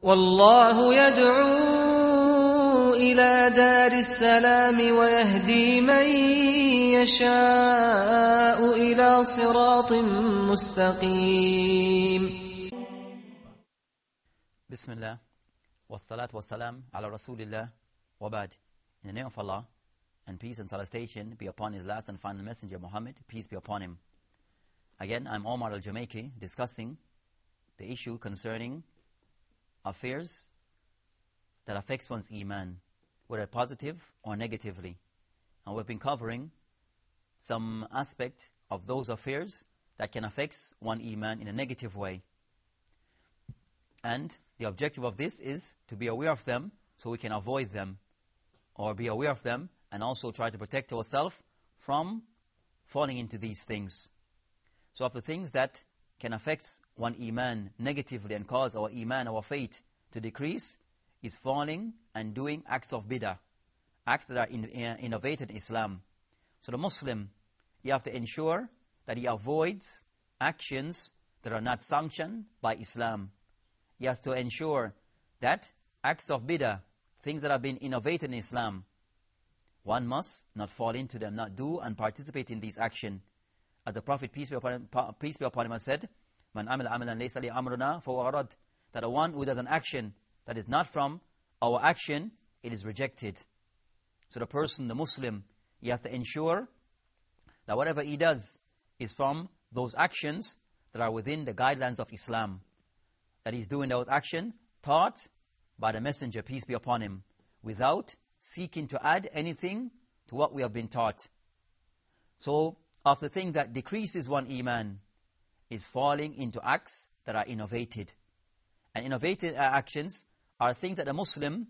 والله يدعو إلى دار السلام ويهدي من يشاء إلى صراط مستقيم. Bismillah, wassalatu wassalam ala Rasulillah, wabad. In the name of Allah, and peace and salutation be upon His last and final messenger Muhammad, peace be upon him. Again, I'm Omar al-Jamaiki, discussing the issue concerning affairs that affects one's iman, whether positive or negatively. And we've been covering some aspect of those affairs that can affect one iman in a negative way. And the objective of this is to be aware of them so we can avoid them, or be aware of them and also try to protect ourselves from falling into these things. So of the things that can affect one iman negatively and cause our iman, our faith, to decrease, is falling and doing acts of bid'ah, acts that are innovated in Islam. So the Muslim, you have to ensure that he avoids actions that are not sanctioned by Islam. He has to ensure that acts of bid'ah, things that have been innovated in Islam, one must not fall into them, not do and participate in these actions. As the Prophet, peace be upon him, has said, Man amila amalan laysa li amruna fahuwa rad. That the one who does an action that is not from our action, it is rejected. So the person, the Muslim, he has to ensure that whatever he does is from those actions that are within the guidelines of Islam. That he's doing those actions taught by the Messenger, peace be upon him, without seeking to add anything to what we have been taught. So, of the thing that decreases one iman is falling into acts that are innovated. And innovated actions are things that a Muslim,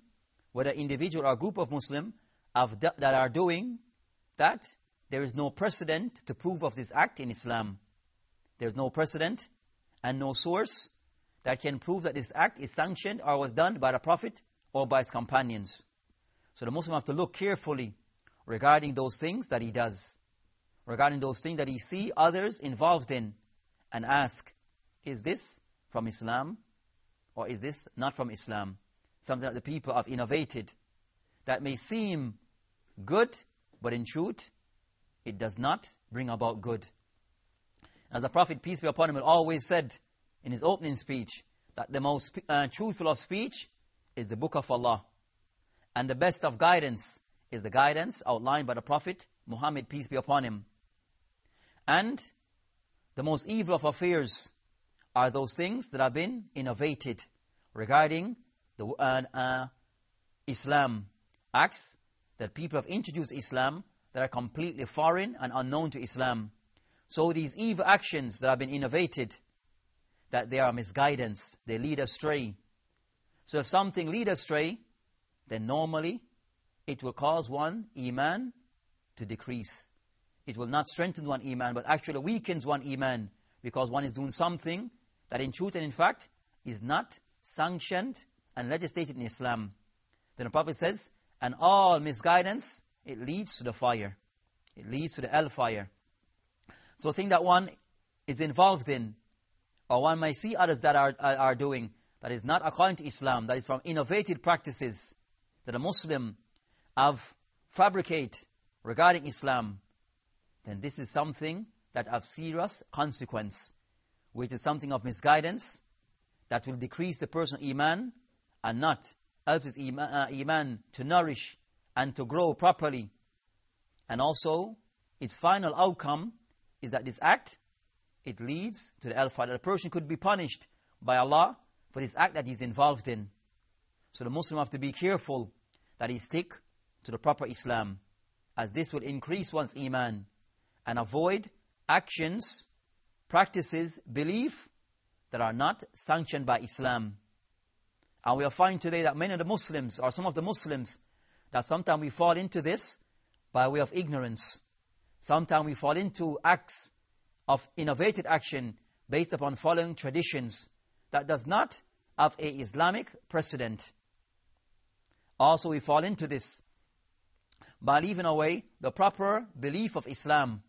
whether individual or group of Muslim, that are doing, that there is no precedent to prove of this act in Islam. There is no precedent and no source that can prove that this act is sanctioned or was done by the Prophet or by his companions. So the Muslim have to look carefully regarding those things that he does, regarding those things that he see others involved in, and ask, is this from Islam or is this not from Islam? Something that the people have innovated that may seem good, but in truth, it does not bring about good. As the Prophet, peace be upon him, always said in his opening speech, that the most truthful of speech is the book of Allah. And the best of guidance is the guidance outlined by the Prophet Muhammad, peace be upon him. And the most evil of affairs are those things that have been innovated regarding the Islam. Acts that people have introduced Islam that are completely foreign and unknown to Islam. So these evil actions that have been innovated, that they are misguidance, they lead astray. So if something leads astray, then normally it will cause one iman to decrease. It will not strengthen one iman, but actually weakens one iman, because one is doing something that in truth and in fact is not sanctioned and legislated in Islam. Then the Prophet says, and all misguidance, it leads to the fire. It leads to the hellfire. So a thing that one is involved in, or one may see others that are doing, that is not according to Islam, that is from innovative practices that a Muslim have fabricated regarding Islam, then this is something that have serious consequence, which is something of misguidance that will decrease the person's iman and not help his iman to nourish and to grow properly. And also, its final outcome is that this act, it leads to the hellfire. The person could be punished by Allah for this act that he's involved in. So the Muslim have to be careful that he stick to the proper Islam, as this will increase one's iman, and avoid actions, practices, belief that are not sanctioned by Islam. And we are finding today that many of the Muslims, or some of the Muslims, that sometimes we fall into this by way of ignorance. Sometimes we fall into acts of innovative action based upon following traditions that does not have a Islamic precedent. Also we fall into this by leaving away the proper belief of Islam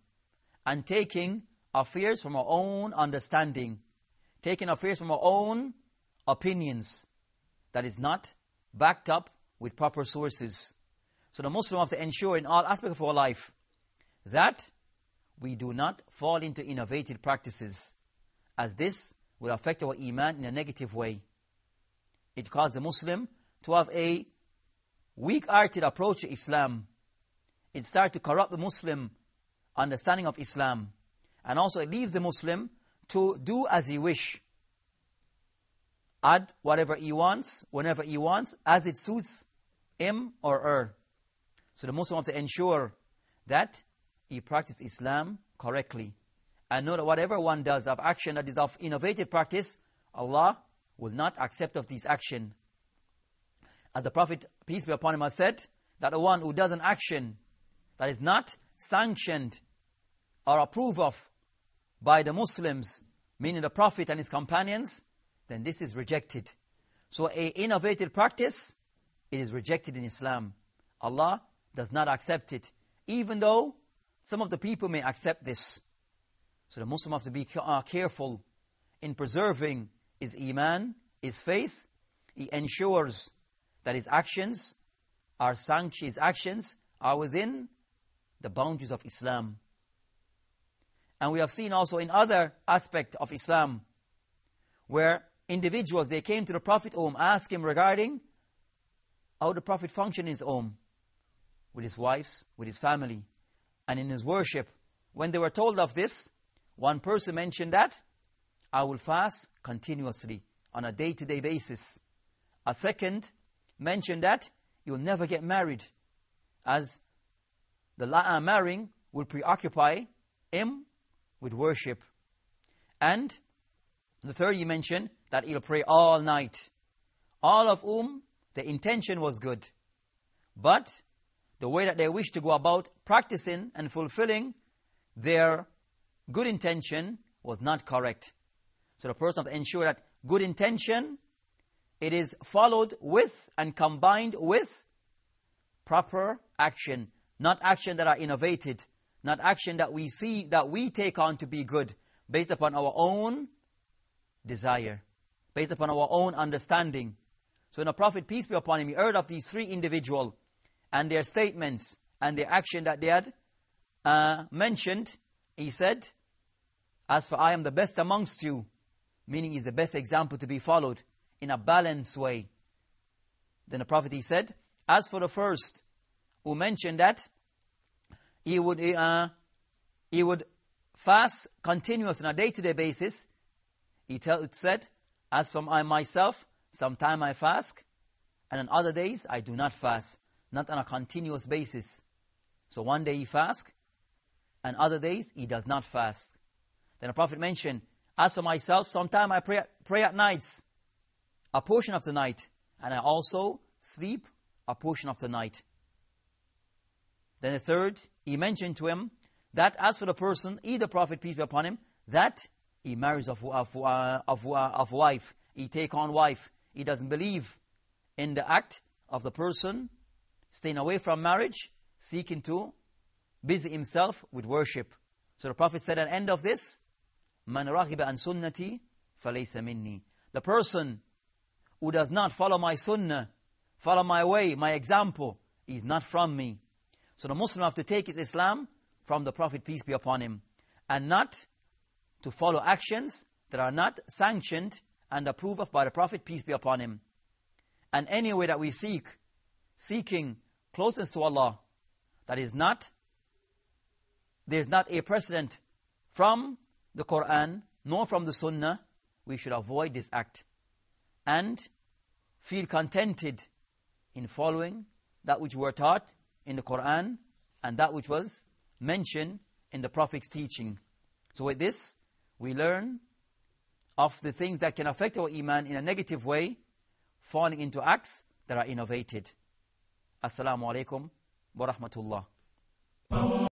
and taking affairs from our own understanding, taking affairs from our own opinions, that is not backed up with proper sources. So the Muslim have to ensure in all aspects of our life that we do not fall into innovative practices, as this will affect our iman in a negative way. It causes the Muslim to have a weak-hearted approach to Islam. It starts to corrupt the Muslim understanding of Islam. And also it leaves the Muslim to do as he wish. Add whatever he wants, whenever he wants, as it suits him or her. So the Muslim have to ensure that he practices Islam correctly. And know that whatever one does of action that is of innovative practice, Allah will not accept of this action. As the Prophet, peace be upon him, has said, that the one who does an action that is not sanctioned or approved of by the Muslims, meaning the Prophet and his companions, then this is rejected. So an innovative practice, it is rejected in Islam. Allah does not accept it, even though some of the people may accept this. So the Muslim have to be careful in preserving his iman, his faith. He ensures that his actions are sanctioned, his actions are within the boundaries of Islam. And we have seen also in other aspects of Islam, where individuals, they came to the Prophet asked him regarding how the Prophet functioned in his home, with his wives, with his family, and in his worship. When they were told of this, one person mentioned that, I will fast continuously on a day-to-day basis. A second mentioned that you'll never get married, as the marrying will preoccupy him with worship. And the third he mentioned that he'll pray all night. All of whom the intention was good. But the way that they wish to go about practicing and fulfilling their good intention was not correct. So the person has to ensure that good intention, it is followed with and combined with proper action. Not action that are innovated. Not action that we see, that we take on to be good, based upon our own desire, based upon our own understanding. So when the Prophet, peace be upon him, he heard of these three individuals and their statements and their action that they had mentioned, he said, as for I am the best amongst you, meaning he's the best example to be followed in a balanced way. Then the Prophet, he said, as for the first who mentioned that he would fast continuously on a day-to-day basis, it said, as for I myself, sometime I fast, and on other days I do not fast, not on a continuous basis. So one day he fasts, and other days he does not fast. Then the Prophet mentioned, as for myself, sometime I pray at nights, a portion of the night, and I also sleep a portion of the night. Then the third, he mentioned to him that as for the person, the Prophet, peace be upon him, that he marries of wife, he take on wife. He doesn't believe in the act of the person staying away from marriage, seeking to busy himself with worship. So the Prophet said at the end of this, Man raghiba an sunnati falaysa minni. The person who does not follow my sunnah, follow my way, my example, is not from me. So the Muslim have to take his Islam from the Prophet, peace be upon him, and not to follow actions that are not sanctioned and approved of by the Prophet, peace be upon him. And any way that we seeking closeness to Allah, that is not, there's not a precedent from the Qur'an, nor from the Sunnah, we should avoid this act. And feel contented in following that which were taught in the Qur'an, and that which was mentioned in the Prophet's teaching. So with this, we learn of the things that can affect our iman in a negative way, falling into acts that are innovated. Assalamu alaikum wa rahmatullah.